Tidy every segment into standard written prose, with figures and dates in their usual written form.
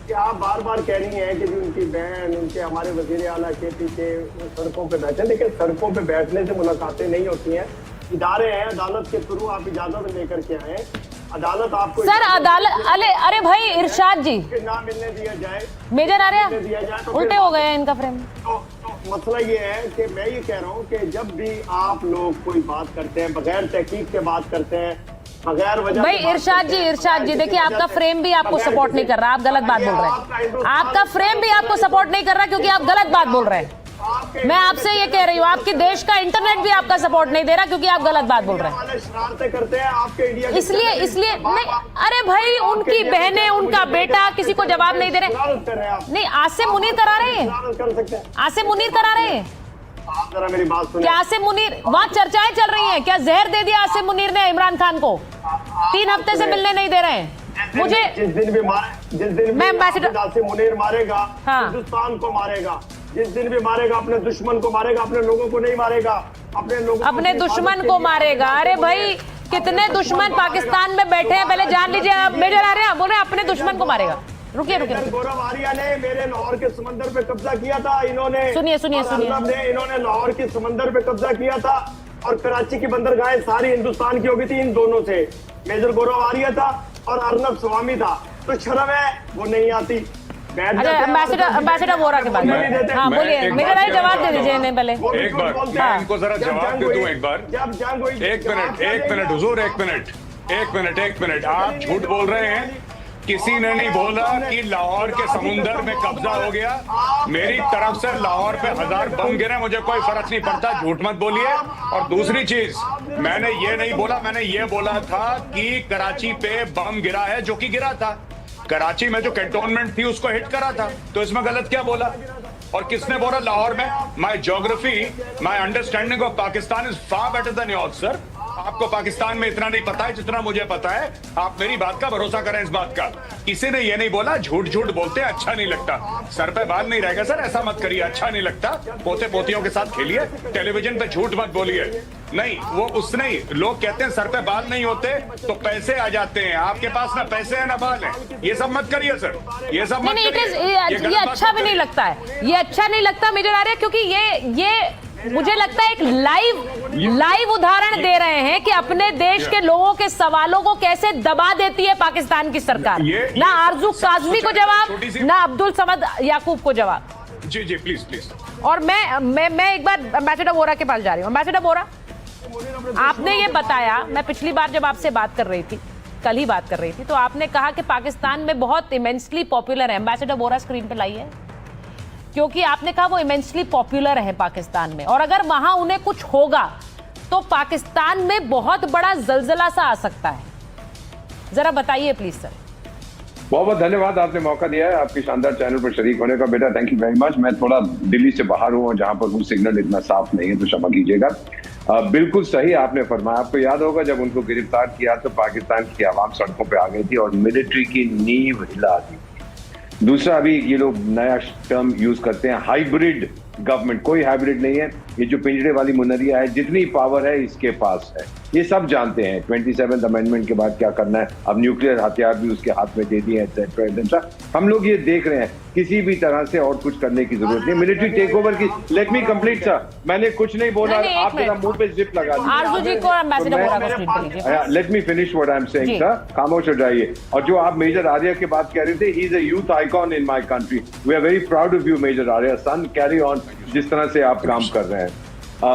कि आप बार बार कह रही हैं कि जो उनकी बहन, उनके हमारे वजीर आला के पीछे सड़कों पे बैठे, लेकिन सड़कों पे बैठने से मुलाकातें नहीं होती हैं। इदारे हैं, अदालत के थ्रू आप इजाजत लेकर के आए, अदालत आपको सर अदालत अरे भाई इरशाद जी ना मिलने दिया जाए, मेजर आर्या दिया जाए तो उल्टे हो गए हैं इनका फ्रेम। तो मसला ये है कि मैं ये कह रहा हूँ कि जब भी आप लोग कोई बात करते हैं, बगैर तहकीक के बात करते हैं, बगैर वजह भाई इरशाद जी देखिए आपका फ्रेम भी आपको सपोर्ट नहीं कर रहा, आप गलत बात बोल रहे हैं। आपका फ्रेम भी आपको सपोर्ट नहीं कर रहा क्योंकि आप गलत बात बोल रहे हैं। मैं आपसे ये कह रही हूँ, आपके देश का इंटरनेट भी आपका सपोर्ट नहीं दे रहा क्योंकि आप गलत बात बोल रहे हैं। शरारतें करते हैं आपके इंडिया, इसलिए नहीं, अरे भाई उनकी बहनें, उनका बेटा किसी को जवाब नहीं दे रहे। नहीं, आसिम मुनीर करा रहे हैं, आसिम मुनीर करा रहे हैं। आप जरा मेरी बात सुनिए। क्या आसिम मुनीर, वहाँ चर्चाएं चल रही हैं, क्या जहर दे दिया आसिम मुनीर ने इमरान खान को? 3 हफ्ते से मिलने नहीं दे रहे हैं मुझे। जिस दिन भी आसिम मुनीर मारेगा, हिंदुस्तान को मारेगा। जिस दिन भी मारेगा अपने दुश्मन को मारेगा, अपने लोगों को नहीं मारेगा। अपने दुश्मन को मारेगा। अरे भाई कितने दुश्मन पाकिस्तान में बैठे हैं, पहले जान लीजिए। आप मेजर आर्या बोल रहे हैं अपने दुश्मन को मारेगा। रुकिए गौरव आर्या ने मेरे लाहौर के समंदर पे कब्जा किया था। इन्होंने सुनिए इन्होंने लाहौर के समंदर पे कब्जा किया था और कराची की बंदरगाहें सारी हिंदुस्तान की हो गई थी इन दोनों से। मेजर गौरव आर्या था और अर्नब स्वामी था। तो शर्म है वो नहीं आती। एम्बेसडर वोरा के बारे में हाँ बोलिए, मेजर आर्या जवाब दे दीजिए इन्हें पहले। एक बार मैं इनको जरा जवाब दे दूं। एक बार एक मिनट हुजूर, एक मिनट आप झूठ बोल रहे हैं। किसी ने नहीं बोला कि लाहौर के समुंदर में कब्जा हो गया। मेरी तरफ से लाहौर पे 1000 बम गिरे, मुझे कोई फर्क नहीं पड़ता। झूठ मत बोलिए। और दूसरी चीज, मैंने ये नहीं बोला, मैंने ये बोला था कि कराची पे बम गिरा है, जो कि गिरा था। कराची में जो कैंटोनमेंट थी उसको हिट करा था, तो इसमें गलत क्या बोला? और किसने बोला लाहौर में? My geography, my understanding of Pakistan is far better than yours sir. आपको पाकिस्तान में इतना नहीं पता है जितना मुझे पता है। आप मेरी बात का भरोसा करें इस बात का। किसी ने ये नहीं बोला। झूठ बोलते हैं, अच्छा नहीं लगता। सर पे बाल नहीं रहेगा सर, ऐसा मत करिए, अच्छा नहीं लगता। पोते पोतियों के साथ खेलिए, टेलीविजन पे झूठ मत बोलिए। नहीं, वो उसने लोग कहते हैं सर पे बाल नहीं होते तो पैसे आ जाते हैं। आपके पास ना पैसे है ना बाल है। ये सब मत करिए सर, ये सब मत करिए। ये अच्छा भी नहीं लगता है, ये अच्छा नहीं लगता मेजर आर्या, क्योंकि ये मुझे लगता है एक लाइव उदाहरण दे रहे हैं कि अपने देश के लोगों के सवालों को कैसे दबा देती है पाकिस्तान की सरकार। ना आरजू काजमी को जवाब, ना अब्दुल समद याकूब को जवाब। जी प्लीज। और मैं एक बार एम्बेसडर वोरा के पास जा रही हूँ। एम्बेसडर वोरा, आपने ये बताया, मैं पिछली बार जब आपसे बात कर रही थी, कल ही बात कर रही थी, तो आपने कहा कि पाकिस्तान में बहुत इमेंसली पॉपुलर है। एम्बेसडर वोरा स्क्रीन पे लाइए, क्योंकि आपने कहा वो इमेंसली पॉपुलर है पाकिस्तान में, और अगर वहां उन्हें कुछ होगा तो पाकिस्तान में बहुत बड़ा जलजला सा आ सकता है। जरा बताइए प्लीज सर। बहुत बहुत धन्यवाद, आपने मौका दिया है आपके शानदार चैनल पर शरीक होने का। बेटा थैंक यू वेरी मच। मैं थोड़ा दिल्ली से बाहर हूँ, जहां पर सिग्नल इतना साफ नहीं है, तो क्षमा कीजिएगा। बिल्कुल सही आपने फरमाया। आपको याद होगा जब उनको गिरफ्तार किया तो पाकिस्तान की आवाम सड़कों पर आ गई थी और मिलिट्री की नींव हिला दी। दूसरा, अभी ये लोग नया टर्म यूज करते हैं, हाइब्रिड गवर्नमेंट। कोई हाइब्रिड नहीं है। ये जो पिंजरे वाली मुनरिया है, जितनी पावर है इसके पास है, ये सब जानते हैं। 27th अमेंडमेंट के बाद क्या करना है, अब न्यूक्लियर हथियार भी उसके हाथ में दे दिए हैं, एक्सेट्रा। हम लोग ये देख रहे हैं, किसी भी तरह से और कुछ करने की जरूरत नहीं। मिलिट्री टेक ओवर की, लेट मी कंप्लीट सर, मैंने कुछ नहीं बोला, आप मेरा मुंह पे जिप लगा दीजिए। Let me finish what I am saying sir, खामोश हो जाइए। और जो आप मेजर आर्या की बात कह रहे थे, he is a youth icon in my country. We are very proud of you major Arya son, carry on जिस तरह से आप काम कर रहे हैं।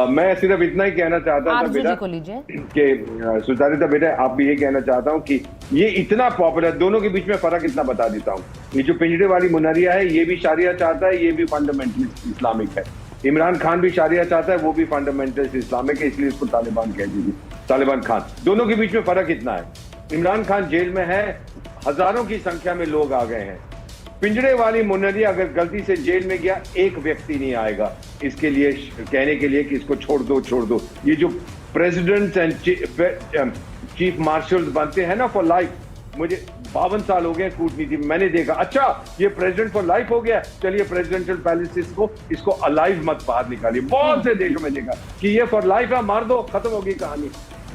मैं सिर्फ इतना ही कहना चाहता था बेटा कि सुचारिता बेटा, आप भी ये कहना चाहता हूँ कि ये इतना पॉपुलर, दोनों के बीच में फर्क इतना बता देता हूँ। ये जो पिंजरे वाली मुनरिया है, ये भी शारिया चाहता है, ये भी फंडामेंटलिस्ट इस्लामिक है। इमरान खान भी शारिया चाहता है, वो भी फंडामेंटलिस्ट इस्लामिक है, इसलिए इसको तालिबान कह दीजिए, तालिबान खान। दोनों के बीच में फर्क इतना है, इमरान खान जेल में है, हजारों की संख्या में लोग आ गए हैं। पिंजरे वाली मुनरिया अगर गलती से जेल में गया, एक व्यक्ति नहीं आएगा इसके लिए कहने के लिए कि इसको छोड़ दो। ये जो प्रेसिडेंट एंड चीफ मार्शल बनते हैं ना फॉर लाइफ, मुझे 52 साल हो गए कूटनीति में, मैंने देखा। अच्छा, ये प्रेसिडेंट फॉर लाइफ हो गया, चलिए प्रेसिडेंशियल पैलेस को इसको अलाइव मत बाहर निकालिए। बहुत से देशों में देखा कि ये फॉर लाइफ है, मार दो, खत्म होगी कहानी।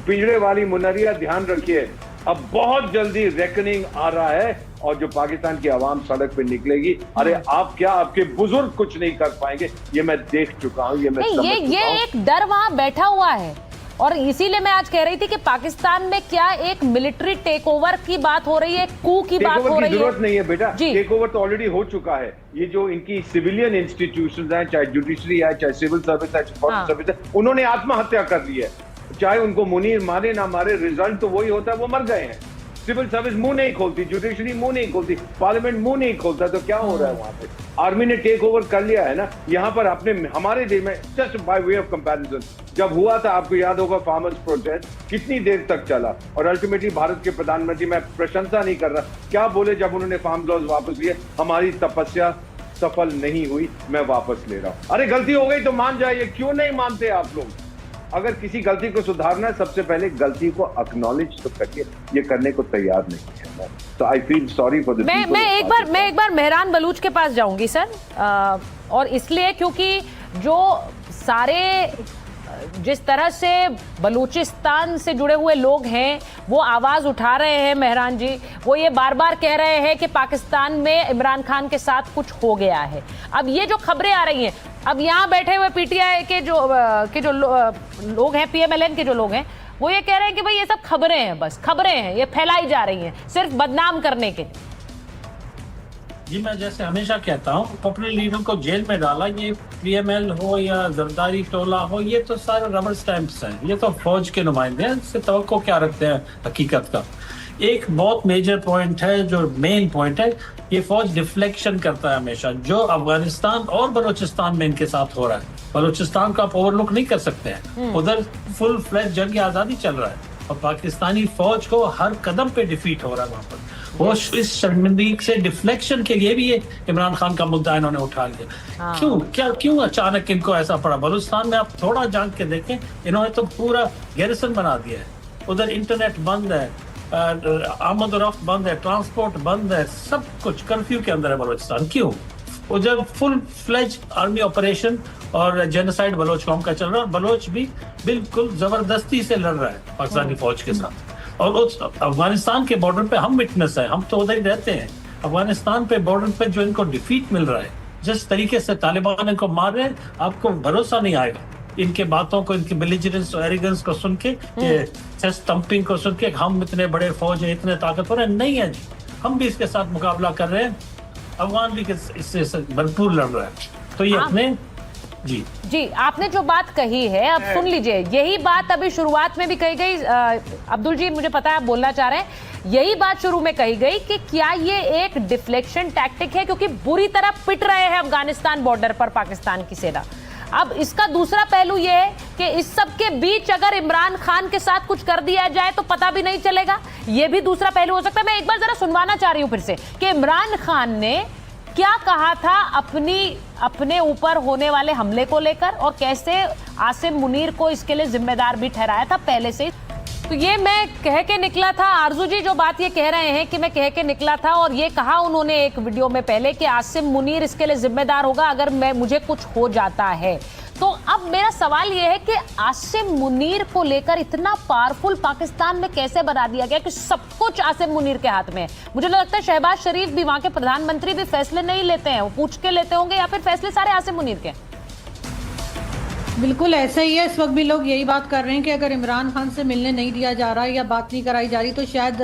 पिंजरे वाली मुनरिया, ध्यान रखिए, अब बहुत जल्दी रेकनिंग आ रहा है और जो पाकिस्तान की आवाम सड़क पे निकलेगी, अरे आप क्या, आपके बुजुर्ग कुछ नहीं कर पाएंगे, ये मैं देख चुका हूँ, ये मैं समझ चुका हूं। ये एक डर वहां बैठा हुआ है और इसीलिए मैं आज कह रही थी कि पाकिस्तान में क्या एक मिलिट्री टेक ओवर की बात हो रही है, कू की बात हो रही है। जरूरत नहीं है बेटा, टेक ओवर तो ऑलरेडी हो चुका है। ये जो इनकी सिविलियन इंस्टीट्यूशंस हैं, चाहे जुडिशरी है, चाहे सिविल सर्विस है, चाहे फॉरेन सर्विस है, उन्होंने आत्महत्या कर ली है। चाहे उनको मुनीर मारे ना मारे, रिजल्ट तो वही होता है, वो मर गए हैं। सिविल सर्विस मुंह नहीं खोलती, जुडिशरी मुंह नहीं खोलती, पार्लियामेंट मुंह नहीं खोलता, तो क्या हो रहा है वहां पे? आर्मी ने टेक ओवर कर लिया है ना। यहाँ पर आपने हमारे देश में, just by way of comparison, जब हुआ था, आपको याद होगा फार्मर्स प्रोटेस्ट कितनी देर तक चला, और अल्टीमेटली भारत के प्रधानमंत्री, मैं प्रशंसा नहीं कर रहा, क्या बोले जब उन्होंने फार्म लॉज वापस लिए? हमारी तपस्या सफल नहीं हुई, मैं वापस ले रहा हूं। अरे गलती हो गई तो मान जाइए, क्यों नहीं मानते आप लोग? अगर किसी गलती को सुधारना है, सबसे पहले गलती को एक्नॉलेज तो करिए, ये करने को तैयार नहीं है। तो I feel sorry for this. मैं एक बार मेहरान बलूच के पास जाऊंगी सर, और इसलिए क्योंकि जो सारे जिस तरह से बलूचिस्तान से जुड़े हुए लोग हैं वो आवाज उठा रहे हैं मेहरान जी, वो ये बार बार कह रहे हैं कि पाकिस्तान में इमरान खान के साथ कुछ हो गया है। अब ये जो खबरें आ रही हैं, अब यहाँ बैठे हुए पीटीआई के जो लोग हैं, पीएमएलएन के जो लोग हैं, वो ये कह रहे हैं कि भाई ये सब खबरें हैं, बस खबरें हैं, ये फैलाई जा रही हैं सिर्फ बदनाम करने के। जी मैं जैसे हमेशा कहता हूँ, पॉपुलर लीडर को जेल में डाला, ये पीएमएल हो या जरदारी टोला हो, ये तो सारे रबर स्टैंप्स हैं, ये तो फौज के नुमाइंदे हैं, इससे तवक्को क्या रखते हैं हकीकत का। एक बहुत मेजर पॉइंट है, जो मेन पॉइंट है, ये फौज डिफ्लेक्शन करता है हमेशा, जो अफगानिस्तान और बलूचिस्तान में इनके साथ हो रहा है। बलूचिस्तान को आप ओवरलुक नहीं कर सकते हैं, उधर फुल फ्लैश जंग आजादी चल रहा है और पाकिस्तानी फौज को हर कदम पे डिफीट हो रहा है वहां पर। वो इस शर्मिंदगी से डिफ्लेक्शन के लिए भी ये इमरान खान का मुद्दा इन्होंने उठा लिया। क्यों अचानक इनको ऐसा पड़ा? बलूचिस्तान में आप थोड़ा जान के देखें, इन्होंने तो पूरा गैरिसन बना दिया है, उधर इंटरनेट बंद है, आमद और रफ्त बंद है, ट्रांसपोर्ट बंद है, सब कुछ कर्फ्यू के अंदर है बलूचिस्तान। क्यों? उधर फुल फ्लेज आर्मी ऑपरेशन और जेनोसाइड बलोच कौम का चल रहा है, और बलोच भी बिल्कुल जबरदस्ती से लड़ रहा है पाकिस्तानी फौज के साथ। और उस अफगानिस्तान के बॉर्डर पे हम विटनेस है, हम तो उधर ही रहते हैं। अफगानिस्तान पे बॉर्डर पे जो इनको डिफीट मिल रहा है, जिस तरीके से तालिबान इनको मार रहे हैं, आपको भरोसा नहीं आएगा इनके बातों को, इनकी बिलिजेंस और एरोगेंस को सुन के, चेस्ट थंपिंग को सुन के, हम इतने बड़े फौज है, इतने ताकतवर है। नहीं है जी, हम भी इसके साथ मुकाबला कर रहे हैं, अफगान भी इससे भरपूर लड़ रहा है। तो ये अपने जी आपने जो बात कही है, अब सुन लीजिए, यही बात अभी शुरुआत में भी कही गई। अब्दुल जी, मुझे पता है आप बोलना चाह रहे हैं, यही बात शुरू में कही गई कि क्या ये एक डिफ्लेक्शन टैक्टिक है, क्योंकि बुरी तरह पिट रहे हैं अफगानिस्तान बॉर्डर पर पाकिस्तान की सेना। अब इसका दूसरा पहलू यह है कि इस सब के बीच अगर इमरान खान के साथ कुछ कर दिया जाए तो पता भी नहीं चलेगा, यह भी दूसरा पहलू हो सकता है। मैं एक बार जरा सुनवाना चाह रही हूं फिर से कि इमरान खान ने क्या कहा था अपने ऊपर होने वाले हमले को लेकर, और कैसे आसिम मुनीर को इसके लिए जिम्मेदार भी ठहराया था पहले से। तो ये मैं कह के निकला था, आरजू जी जो बात ये कह रहे हैं कि मैं कह के निकला था, और ये कहा उन्होंने एक वीडियो में पहले कि आसिम मुनीर इसके लिए जिम्मेदार होगा अगर मुझे कुछ हो जाता है। तो अब मेरा सवाल यह है कि आसिम मुनीर को लेकर इतना पावरफुल पाकिस्तान में कैसे बना दिया गया कि सब कुछ आसिम मुनीर के हाथ में है। मुझे लगता है शहबाज शरीफ भी, वहां के प्रधानमंत्री भी फैसले नहीं लेते हैं, वो पूछ के लेते होंगे, या फिर फैसले सारे आसिम मुनीर के? बिल्कुल ऐसा ही है। इस वक्त भी लोग यही बात कर रहे हैं कि अगर इमरान खान से मिलने नहीं दिया जा रहा या बात नहीं कराई जा रही तो शायद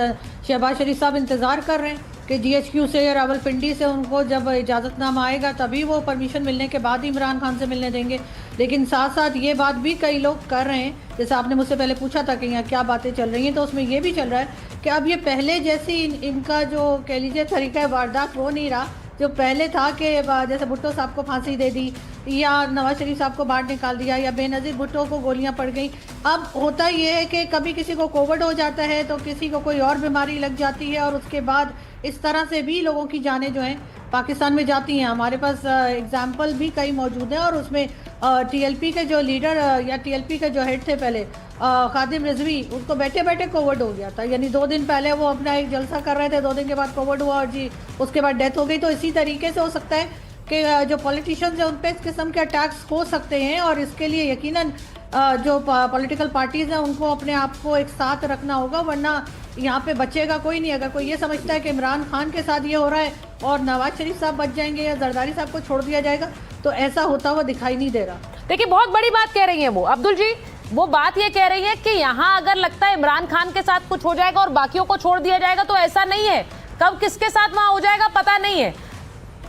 शहबाज शरीफ साहब इंतजार कर रहे हैं कि जीएचक्यू से या रावलपिंडी से उनको जब इजाज़तनामा आएगा तभी वो परमिशन मिलने के बाद ही इमरान खान से मिलने देंगे। लेकिन साथ साथ ये बात भी कई लोग कर रहे हैं, जैसे आपने मुझसे पहले पूछा था कि यहाँ क्या बातें चल रही हैं, तो उसमें ये भी चल रहा है कि अब ये पहले जैसी इनका जो कह लीजिए तरीका वारदात वो नहीं रहा जो पहले था कि जैसे भुट्टो साहब को फांसी दे दी या नवाज शरीफ साहब को बाहर निकाल दिया या बेनज़ीर भुट्टो को गोलियां पड़ गई। अब होता ये है कि कभी किसी को कोविड हो जाता है तो किसी को कोई और बीमारी लग जाती है, और उसके बाद इस तरह से भी लोगों की जानें जो हैं पाकिस्तान में जाती हैं। हमारे पास एग्जाम्पल भी कई मौजूद हैं, और उसमें टीएलपी के जो लीडर या टीएलपी के जो हेड थे पहले खादिम रिजवी, उनको बैठे बैठे कोविड हो गया था। यानी 2 दिन पहले वो अपना एक जलसा कर रहे थे, 2 दिन के बाद कोविड हुआ और जी उसके बाद डेथ हो गई। तो इसी तरीके से हो सकता है कि जो पॉलिटिशियंस हैं उन पर इस किस्म के अटैक्स हो सकते हैं, और इसके लिए यकीनन जो पॉलिटिकल पार्टीज हैं उनको अपने आप को एक साथ रखना होगा, वरना यहाँ पे बचेगा कोई नहीं। अगर कोई ये समझता है कि इमरान खान के साथ ये हो रहा है और नवाज शरीफ साहब बच जाएंगे या जरदारी साहब को छोड़ दिया जाएगा, तो ऐसा होता हुआ दिखाई नहीं दे रहा। देखिए बहुत बड़ी बात कह रही है वो अब्दुल जी, वो बात ये कह रही है कि यहाँ अगर लगता है इमरान खान के साथ कुछ हो जाएगा और बाकियों को छोड़ दिया जाएगा, तो ऐसा नहीं है। कब किसके साथ वहां हो जाएगा पता नहीं है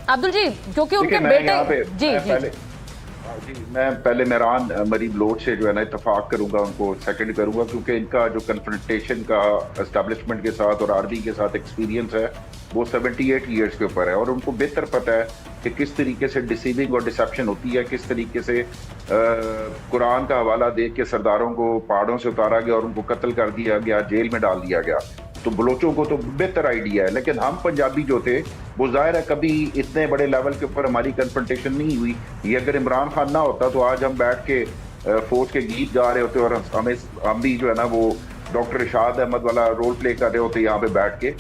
अब्दुल जी, क्योंकि उनके बेटे जी मैं पहले मेहरान मरीम लोड से जो है ना इत्तेफाक करूंगा, उनको सेकंड करूंगा, क्योंकि इनका जो कन्फ्रंटेशन का एस्टेब्लिशमेंट के साथ और आर्मी के साथ एक्सपीरियंस है वो 78 ईयर्स के ऊपर है, और उनको बेहतर पता है कि किस तरीके से डिसीविंग और डिसेप्शन होती है, किस तरीके से कुरान का हवाला दे के सरदारों को पहाड़ों से उतारा गया और उनको कत्ल कर दिया गया, जेल में डाल दिया गया। तो बलोचों को तो बेहतर आइडिया है, लेकिन हम पंजाबी जो थे वो जाहिर है कभी इतने बड़े लेवल के ऊपर हमारी कन्फ्रंटेशन नहीं हुई। ये अगर इमरान खान ना होता तो आज हम बैठ के फौज के गीत गा रहे होते और हम भी जो है ना वो डॉक्टर इरशाद अहमद वाला रोल प्ले कर रहे होते यहाँ पे बैठ के।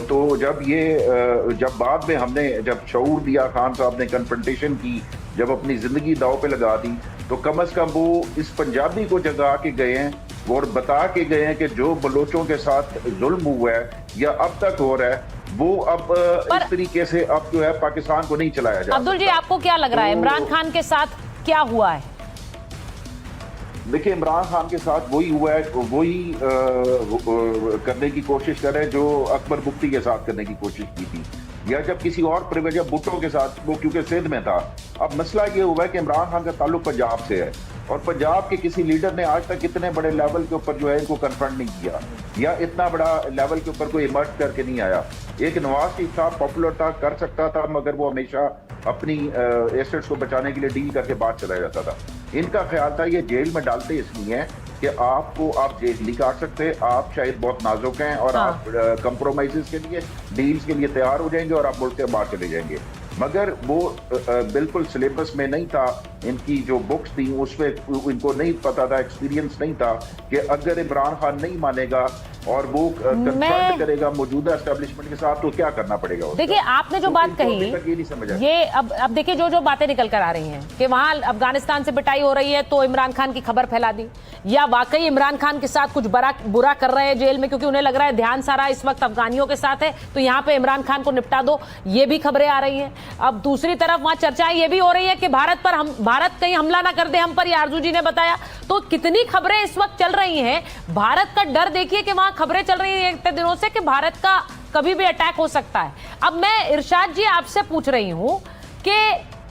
तो जब बाद में हमने जब शऊर दिया, खान साहब ने कन्फ्रंटेशन की, जब अपनी जिंदगी दाव पे लगा दी, तो कम अज कम वो इस पंजाबी को जगा के गए हैं और बता के गए हैं कि जो बलोचों के साथ जुल्म हुआ है या अब तक हो रहा है वो अब इस तरीके से अब जो है पाकिस्तान को नहीं चलाया जाए। अब्दुल जी आपको क्या लग रहा है इमरान खान के साथ क्या हुआ है? देखिए इमरान खान के साथ वही हुआ है, वही करने की कोशिश कर रहे हैं जो अकबर मुफ्ती के साथ करने की कोशिश की थी, या जब किसी और प्रिवेज भुट्टो के साथ, वो क्योंकि सिंध में था। अब मसला ये हुआ है कि इमरान खान का ताल्लुक पंजाब से है और पंजाब के किसी लीडर ने आज तक इतने बड़े लेवल के ऊपर जो है इनको कन्फ्रंट नहीं किया, या इतना बड़ा लेवल के ऊपर कोई इमर्ज करके नहीं आया। एक नवाज शरीफ था, पॉपुलर था, कर सकता था, मगर वो हमेशा अपनी एसेट्स को बचाने के लिए डील करके बाहर चला जाता था। इनका ख्याल था ये जेल में डालते इसलिए हैं कि आप जेल नहीं काट सकते, आप शायद बहुत नाजुक हैं और आप कंप्रोमाइजेस के लिए, डील्स के लिए तैयार हो जाएंगे और आप मुल्क से बाहर चले जाएंगे। मगर वो बिल्कुल सिलेबस में नहीं था, इनकी जो बुक्स थी उसमें इनको नहीं पता था, एक्सपीरियंस नहीं था कि अगर इमरान खान नहीं मानेगा और वो कंफ्रंट करेगा मौजूदा एस्टेब्लिशमेंट के साथ तो क्या करना पड़ेगा। देखिए आपने जो बात कही ये अब देखिए जो बातें निकल कर आ रही हैं कि वहां अफगानिस्तान से पिटाई हो रही है तो इमरान खान की खबर फैला दी, या वाकई इमरान खान के साथ कुछ बुरा कर रहे हैं जेल में क्योंकि उन्हें लग रहा है ध्यान सारा इस वक्त अफगानियों के साथ है तो यहाँ पे इमरान खान को निपटा दो, ये भी खबरें आ रही हैं। अब दूसरी तरफ वहां चर्चाएं ये भी हो रही है कि भारत कहीं हमला ना कर दे हम पर, ये आरजू जी ने बताया। तो कितनी खबरें इस वक्त चल रही हैं, भारत का डर देखिए कि वहां खबरें चल रही हैं इतने दिनों से कि भारत का कभी भी अटैक हो सकता है। अब मैं इरशाद जी आपसे पूछ रही हूं कि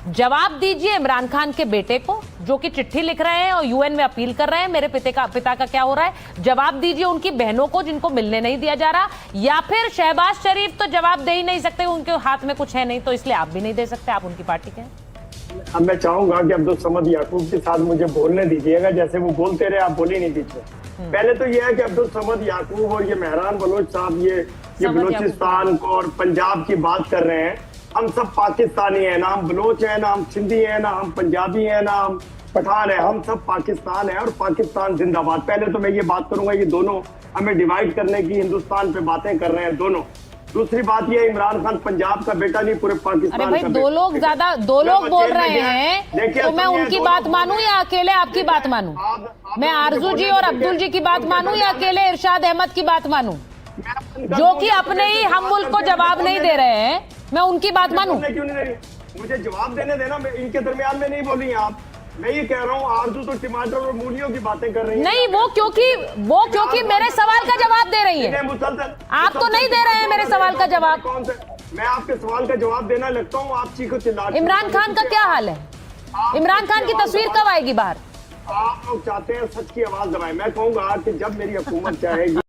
जवाब दीजिए इमरान खान के बेटे को जो कि चिट्ठी लिख रहे हैं और यूएन में अपील कर रहे हैं मेरे पिता का क्या हो रहा है, जवाब दीजिए उनकी बहनों को जिनको मिलने नहीं दिया जा रहा, या फिर शहबाज शरीफ तो जवाब दे ही नहीं सकते, उनके हाथ में कुछ है नहीं तो इसलिए आप भी नहीं दे सकते, आप उनकी पार्टी के हैं। अब मैं चाहूंगा कि अब्दुल समद याकूब के साथ मुझे बोलने दीजिएगा, जैसे वो बोलते रहे आप बोले नहीं पीछे। पहले तो ये है कि अब्दुल समद याकूब और ये मेहरान बलोच साहब ये बलोचिस्तान को और पंजाब की बात कर रहे हैं। हम सब पाकिस्तानी हैं, ना हम बलोच हैं, ना हम सिंधी हैं, ना हम पंजाबी हैं, ना हम पठान है, हम सब पाकिस्तान है और पाकिस्तान जिंदाबाद। पहले तो मैं ये बात करूंगा ये दोनों हमें डिवाइड करने की हिंदुस्तान पे बातें कर रहे हैं दोनों। दूसरी बात ये इमरान खान पंजाब का बेटा नहीं पूरे पाकिस्तान अरे भाई का दो लोग बोल रहे हैं तो मैं उनकी बात मानूं या अकेले आपकी बात मानूं? मैं आरजू जी और अब्दुल जी की बात मानूं या अकेले इरशाद अहमद की बात मानूं जो कि अपने ही हम मुल्क को जवाब नहीं दे रहे हैं, मैं उनकी बात मानूं? क्यों नहीं, मुझे जवाब देने देना, इनके दरमियान में नहीं बोली आप। मैं ये कह रहा हूँ आरजू तो टमाटर और मूलियों की बातें कर रही है। नहीं वो क्योंकि मेरे सवाल का जवाब दे रही है, आप तो नहीं दे रहे हैं मेरे सवाल का जवाब। मैं आपके सवाल का जवाब देना लगता हूँ, आप चीखो चिल्ला। इमरान खान का क्या हाल है? इमरान खान की तस्वीर कब आएगी बाहर? आप लोग चाहते हैं सच की आवाज दबाएं। मैं कहूँगा कि जब मेरी हुकूमत चाहेगी